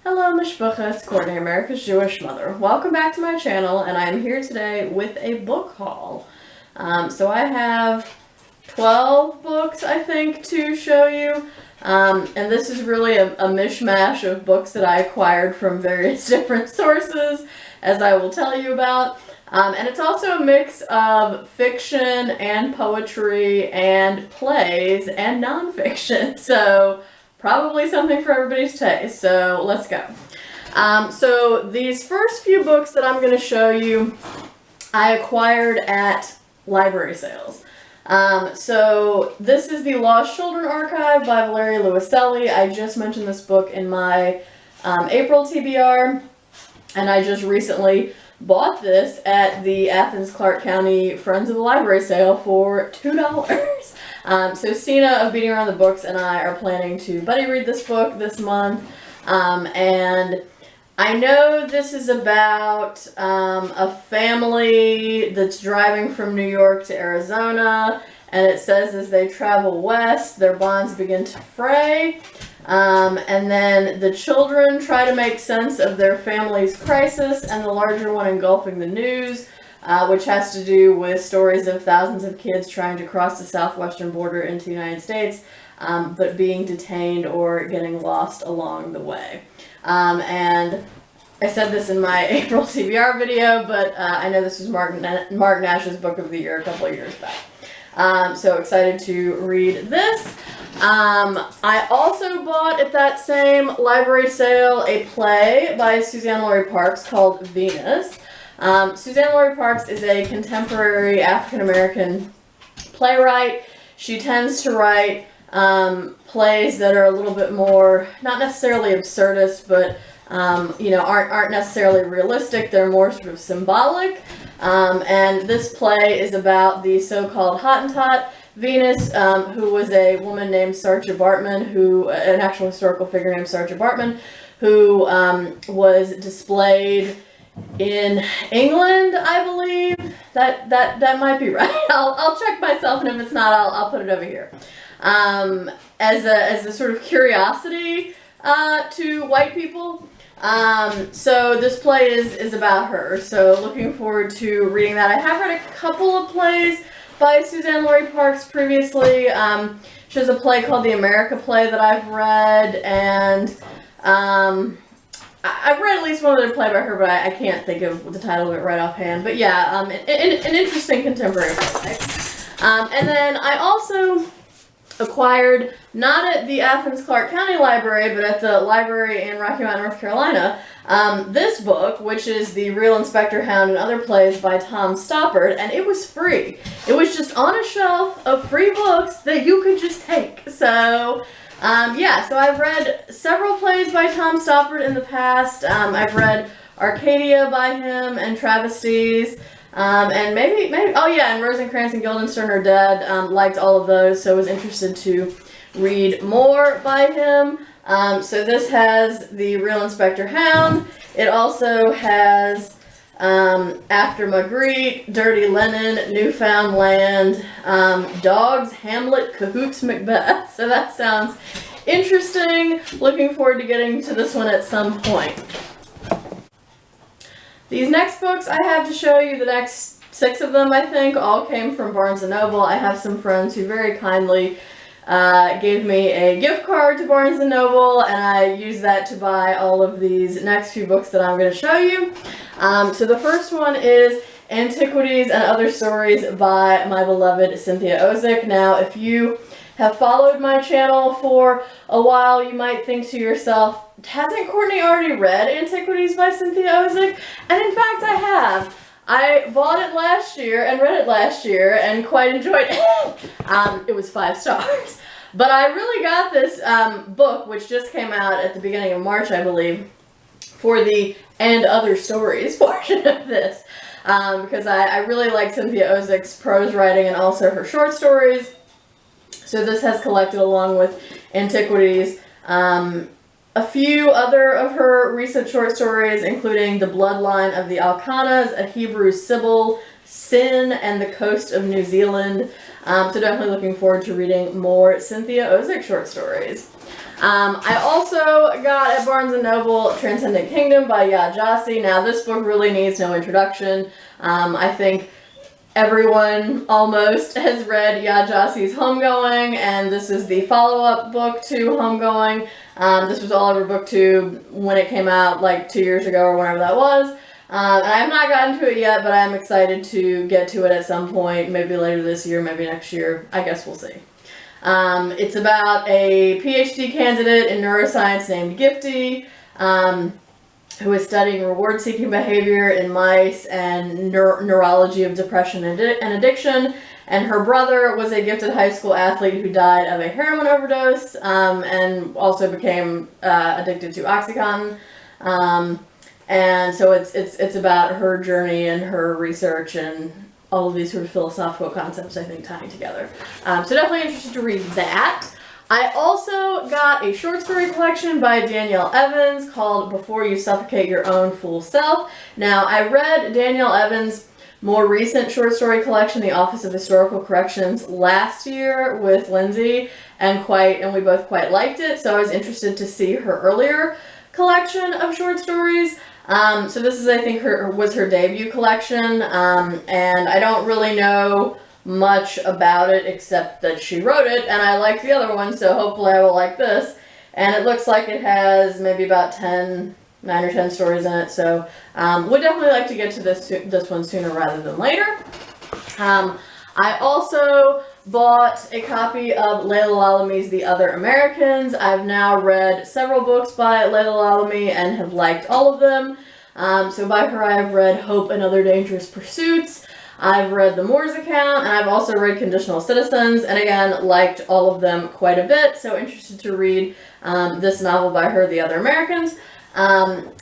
Hello Mishpacha, it's Courtney, America's Jewish mother. Welcome back to my channel, and I'm here today with a book haul. So I have 12 books, I think, to show you. And this is really a mishmash of books that I acquired from various different sources, as I will tell you about. And it's also a mix of fiction and poetry and plays and nonfiction. So probably something for everybody's taste, so let's go. So these first few books that I'm going to show you, I acquired at library sales. So this is the Lost Children Archive by Valeria Luiselli. I just mentioned this book in my April TBR, and I just recently bought this at the Athens Clarke County Friends of the Library sale for $2. So Sina of Beating Around the Books and I are planning to buddy read this book this month. And I know this is about a family that's driving from New York to Arizona, and it says as they travel west, their bonds begin to fray. And then the children try to make sense of their family's crisis and the larger one engulfing the news, which has to do with stories of thousands of kids trying to cross the southwestern border into the United States, but being detained or getting lost along the way. And I said this in my April TBR video, but I know this was Mark Nash's Book of the Year a couple of years back. So excited to read this. I also bought at that same library sale a play by Suzan-Lori Parks called Venus. Suzan-Lori Parks is a contemporary African-American playwright. She tends to write plays that are a little bit more, not necessarily absurdist, but aren't necessarily realistic. They're more sort of symbolic. And this play is about the so-called Hottentot Venus, who was a woman named Saartjie Baartman, an actual historical figure named Saartjie Baartman, who was displayed in England, I believe. That might be right. I'll check myself, and if it's not, I'll put it over here. As a sort of curiosity to white people. So this play is about her. So looking forward to reading that. I have read a couple of plays by Suzan-Lori Parks previously. She has a play called The America Play that I've read, and I've read at least one other play by her, but I can't think of the title of it right offhand. But yeah, an interesting contemporary play. And then I also acquired, not at the Athens Clarke County Library, but at the library in Rocky Mount, North Carolina, this book, which is The Real Inspector Hound and Other Plays by Tom Stoppard, and it was free. It was just on a shelf of free books that you could just take. So, so I've read several plays by Tom Stoppard in the past. I've read Arcadia by him and Travesties. And maybe, and Rosencrantz and Guildenstern Are Dead, liked all of those, so was interested to read more by him. So this has The Real Inspector Hound. It also has After Magritte, Dirty Linen, Newfoundland, Dogs, Hamlet, Cahoots, Macbeth. So that sounds interesting. Looking forward to getting to this one at some point. These next books I have to show you, the next 6 of them, I think, all came from Barnes & Noble. I have some friends who very kindly gave me a gift card to Barnes & Noble, and I used that to buy all of these next few books that I'm going to show you. So the first one is Antiquities and Other Stories by my beloved Cynthia Ozick. Now, if you have followed my channel for a while, you might think to yourself, hasn't Courtney already read Antiquities by Cynthia Ozick? And in fact, I have. I bought it last year and read it last year and quite enjoyed it. It was 5 stars. But I really got this book, which just came out at the beginning of March, I believe, for the And Other Stories portion of this. Because I really like Cynthia Ozick's prose writing and also her short stories. So this has collected, along with Antiquities, a few other of her recent short stories, including The Bloodline of the Alcanas, A Hebrew Sibyl, Sin, and The Coast of New Zealand. So definitely looking forward to reading more Cynthia Ozick short stories. I also got at Barnes & Noble Transcendent Kingdom by Gyasi. Now this book really needs no introduction. I think everyone almost has read Gyasi's Homegoing, and this is the follow-up book to Homegoing. This was all over BookTube when it came out like 2 years ago or whenever that was. And I have not gotten to it yet, but I'm excited to get to it at some point, maybe later this year, maybe next year. I guess we'll see. It's about a PhD candidate in neuroscience named Gifty, who is studying reward-seeking behavior in mice and neurology of depression and addiction. And her brother was a gifted high school athlete who died of a heroin overdose, and also became addicted to OxyContin. And so it's about her journey and her research and all of these sort of philosophical concepts, I think, tying together. So definitely interested to read that. I also got a short story collection by Danielle Evans called Before You Suffocate Your Own Fool Self. Now, I read Danielle Evans' more recent short story collection, The Office of Historical Corrections, last year with Lindsay, and we both quite liked it, so I was interested to see her earlier collection of short stories. So this is, I think, was her debut collection, and I don't really know much about it except that she wrote it, and I like the other one, so hopefully I will like this. And it looks like it has maybe about 9 or 10 stories in it, so would definitely like to get to this one sooner rather than later. I also bought a copy of Laila Lalami's The Other Americans. I've now read several books by Laila Lalami and have liked all of them. So by her I've read Hope and Other Dangerous Pursuits, I've read The Moore's Account, and I've also read Conditional Citizens, and again, liked all of them quite a bit, so interested to read this novel by her, The Other Americans.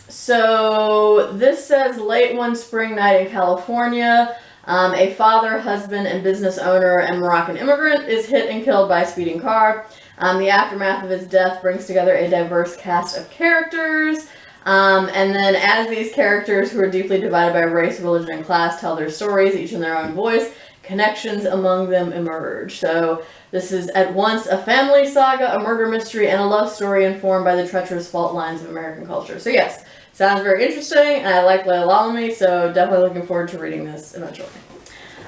So this says, late one spring night in California, a father, husband, and business owner and Moroccan immigrant is hit and killed by a speeding car. The aftermath of his death brings together a diverse cast of characters. And then as these characters, who are deeply divided by race, religion, and class, tell their stories, each in their own voice, connections among them emerge. So this is at once a family saga, a murder mystery, and a love story informed by the treacherous fault lines of American culture. So yes, sounds very interesting, and I like Laila Lalami, so definitely looking forward to reading this eventually.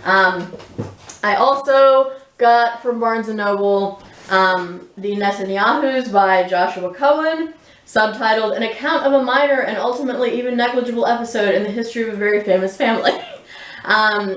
I also got from Barnes & Noble The Netanyahus by Joshua Cohen, subtitled An Account of a Minor and Ultimately Even Negligible Episode in the History of a Very Famous Family.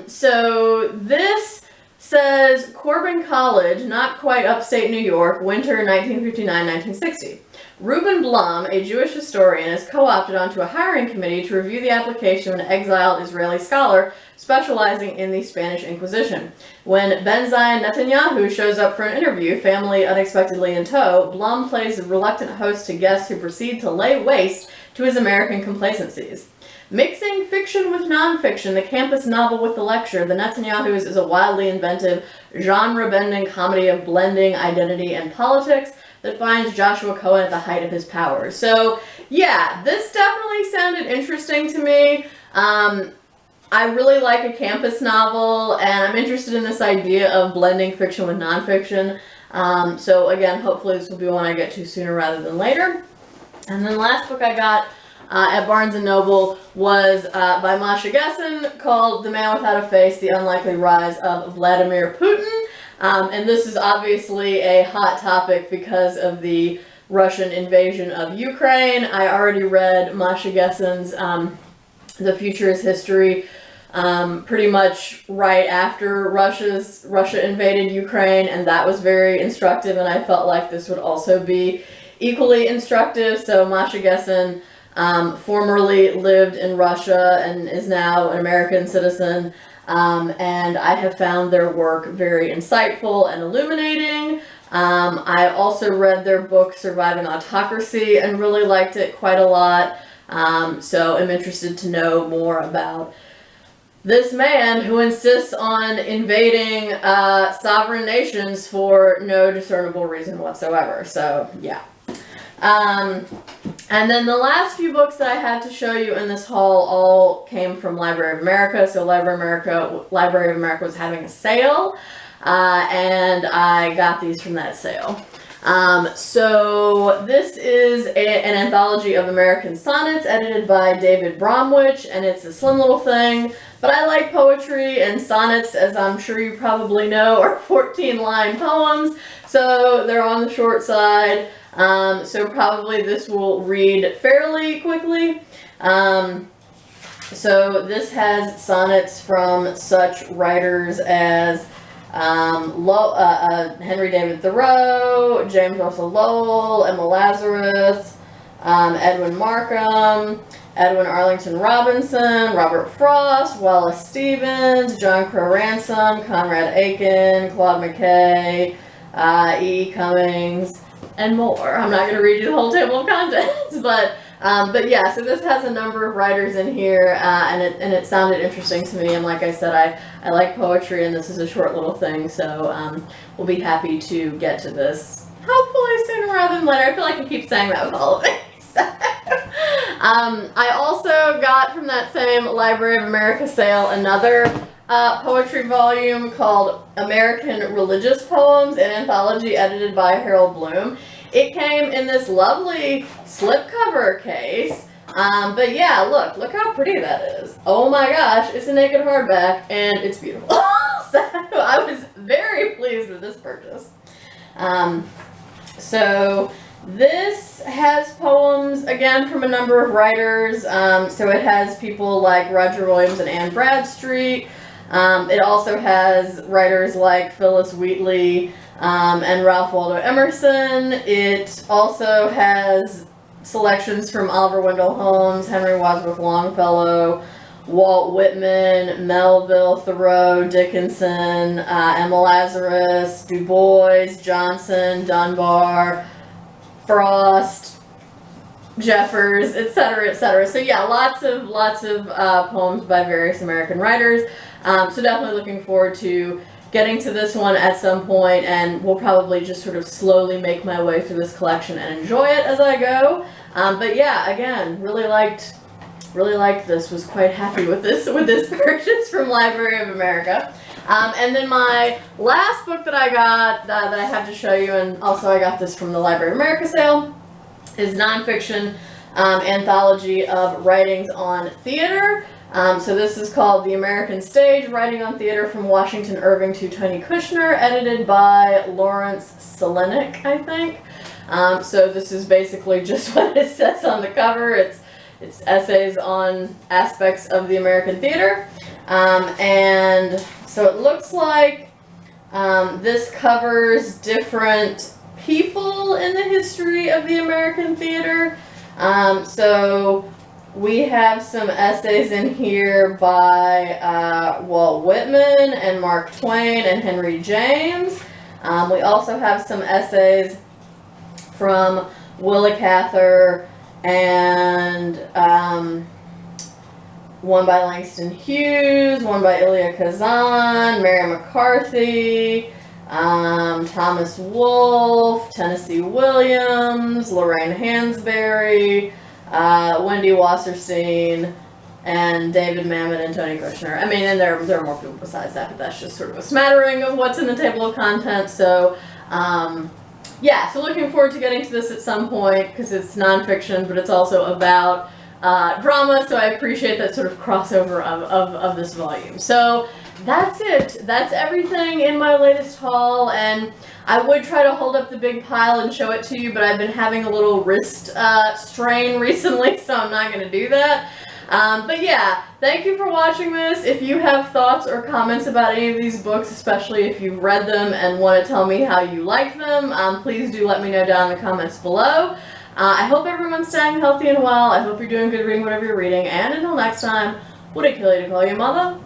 So this says Corbin College, not quite upstate New York, winter 1959-1960. Reuben Blum, a Jewish historian, is co-opted onto a hiring committee to review the application of an exiled Israeli scholar specializing in the Spanish Inquisition. When Ben Zion Netanyahu shows up for an interview, family unexpectedly in tow, Blum plays the reluctant host to guests who proceed to lay waste to his American complacencies. Mixing fiction with nonfiction, the campus novel with the lecture, The Netanyahus is a wildly inventive, genre-bending comedy of blending identity and politics that finds Joshua Cohen at the height of his powers. So, yeah, this definitely sounded interesting to me. I really like a campus novel, and I'm interested in this idea of blending fiction with nonfiction. So, again, hopefully this will be one I get to sooner rather than later. And then the last book I got at Barnes & Noble was by Masha Gessen, called The Man Without a Face, The Unlikely Rise of Vladimir Putin. And this is obviously a hot topic because of the Russian invasion of Ukraine. I already read Masha Gessen's The Future is History pretty much right after Russia invaded Ukraine, and that was very instructive, and I felt like this would also be equally instructive. So Masha Gessen formerly lived in Russia and is now an American citizen. And I have found their work very insightful and illuminating. I also read their book, Surviving Autocracy, and really liked it quite a lot. So I'm interested to know more about this man who insists on invading sovereign nations for no discernible reason whatsoever. So, yeah. And then the last few books that I had to show you in this haul all came from Library of America. So Library of America was having a sale. and I got these from that sale. So this is an anthology of American sonnets edited by David Bromwich, and it's a slim little thing, but I like poetry, and sonnets, as I'm sure you probably know, are 14-line poems, so they're on the short side, so probably this will read fairly quickly. So this has sonnets from such writers as Henry David Thoreau, James Russell Lowell, Emma Lazarus, Edwin Markham, Edwin Arlington Robinson, Robert Frost, Wallace Stevens, John Crow Ransom, Conrad Aiken, Claude McKay, E. Cummings, and more. I'm not going to read you the whole table of contents, but yeah, so this has a number of writers in here, and it sounded interesting to me, and like I said, I like poetry, and this is a short little thing, so we'll be happy to get to this, hopefully sooner rather than later. I feel like I keep saying that with all of these. I also got from that same Library of America sale another poetry volume called American Religious Poems, an anthology edited by Harold Bloom. It came in this lovely slipcover case, but yeah, look how pretty that is. Oh my gosh, it's a naked hardback, and it's beautiful. So I was very pleased with this purchase. So this has poems, again, from a number of writers. So it has people like Roger Williams and Anne Bradstreet. It also has writers like Phyllis Wheatley, and Ralph Waldo Emerson. It also has selections from Oliver Wendell Holmes, Henry Wadsworth Longfellow, Walt Whitman, Melville, Thoreau, Dickinson, Emma Lazarus, Du Bois, Johnson, Dunbar, Frost, Jeffers, etc., etc. So yeah, lots of poems by various American writers. So definitely looking forward to getting to this one at some point, and we'll probably just sort of slowly make my way through this collection and enjoy it as I go. But yeah, again, really liked this. Was quite happy with this purchase from Library of America. And then my last book that I got that I have to show you, and also I got this from the Library of America sale, is nonfiction anthology of writings on theater. So this is called The American Stage, Writing on Theater from Washington Irving to Tony Kushner, edited by Laurence Senelick, I think. So this is basically just what it says on the cover. It's essays on aspects of the American theater. And so it looks like this covers different people in the history of the American theater. So we have some essays in here by Walt Whitman and Mark Twain and Henry James. We also have some essays from Willa Cather and one by Langston Hughes, one by Elia Kazan, Mary McCarthy, Thomas Wolfe, Tennessee Williams, Lorraine Hansberry, Wendy Wasserstein, and David Mamet and Tony Kushner. I mean, and there are more people besides that, but that's just sort of a smattering of what's in the table of contents. So, yeah, so looking forward to getting to this at some point, because it's nonfiction, but it's also about drama, so I appreciate that sort of crossover of this volume. So that's it. That's everything in my latest haul, and I would try to hold up the big pile and show it to you, but I've been having a little wrist strain recently, so I'm not going to do that. But yeah, thank you for watching this. If you have thoughts or comments about any of these books, especially if you've read them and want to tell me how you like them, please do let me know down in the comments below. I hope everyone's staying healthy and well. I hope you're doing good reading whatever you're reading, and until next time, would it kill you to call you mother?